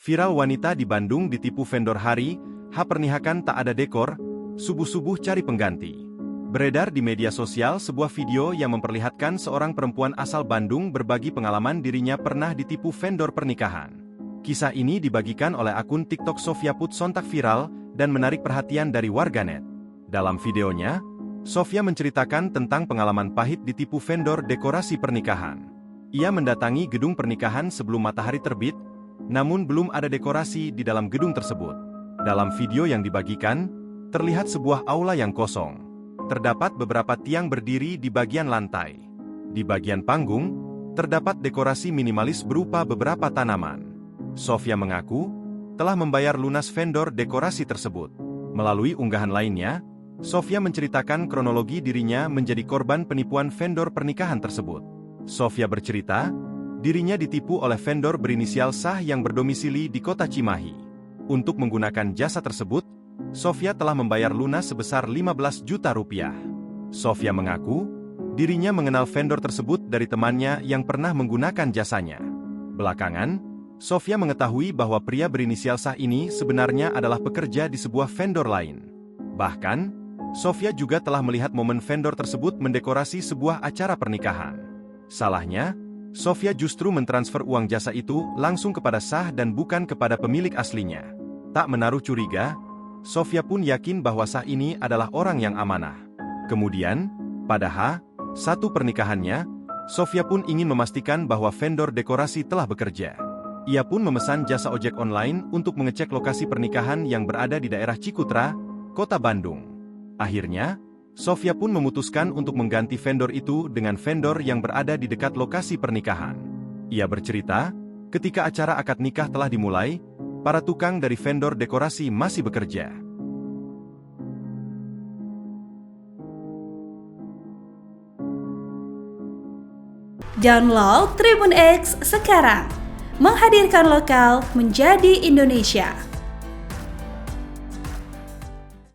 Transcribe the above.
Viral wanita di Bandung ditipu vendor hari H pernikahan tak ada dekor, subuh-subuh cari pengganti. Beredar di media sosial sebuah video yang memperlihatkan seorang perempuan asal Bandung berbagi pengalaman dirinya pernah ditipu vendor pernikahan. Kisah ini dibagikan oleh akun TikTok Sofia Put sontak viral dan menarik perhatian dari warganet. Dalam videonya, Sofia menceritakan tentang pengalaman pahit ditipu vendor dekorasi pernikahan. Ia mendatangi gedung pernikahan sebelum matahari terbit, namun belum ada dekorasi di dalam gedung tersebut. Dalam video yang dibagikan, terlihat sebuah aula yang kosong. Terdapat beberapa tiang berdiri di bagian lantai. Di bagian panggung, terdapat dekorasi minimalis berupa beberapa tanaman. Sofia mengaku telah membayar lunas vendor dekorasi tersebut. Melalui unggahan lainnya, Sofia menceritakan kronologi dirinya menjadi korban penipuan vendor pernikahan tersebut. Sofia bercerita, dirinya ditipu oleh vendor berinisial Sah yang berdomisili di kota Cimahi. Untuk menggunakan jasa tersebut, Sofia telah membayar lunas sebesar 15 juta rupiah. Sofia mengaku, dirinya mengenal vendor tersebut dari temannya yang pernah menggunakan jasanya. Belakangan, Sofia mengetahui bahwa pria berinisial Sah ini sebenarnya adalah pekerja di sebuah vendor lain. Bahkan, Sofia juga telah melihat momen vendor tersebut mendekorasi sebuah acara pernikahan. Salahnya, Sofia justru mentransfer uang jasa itu langsung kepada Sah dan bukan kepada pemilik aslinya. Tak menaruh curiga, Sofia pun yakin bahwa Sah ini adalah orang yang amanah. Kemudian, pada H1 pernikahannya, Sofia pun ingin memastikan bahwa vendor dekorasi telah bekerja. Ia pun memesan jasa ojek online untuk mengecek lokasi pernikahan yang berada di daerah Cikutra, Kota Bandung. Akhirnya, Sofia pun memutuskan untuk mengganti vendor itu dengan vendor yang berada di dekat lokasi pernikahan. Ia bercerita, ketika acara akad nikah telah dimulai, para tukang dari vendor dekorasi masih bekerja. Download Tribun X sekarang, menghadirkan lokal menjadi Indonesia.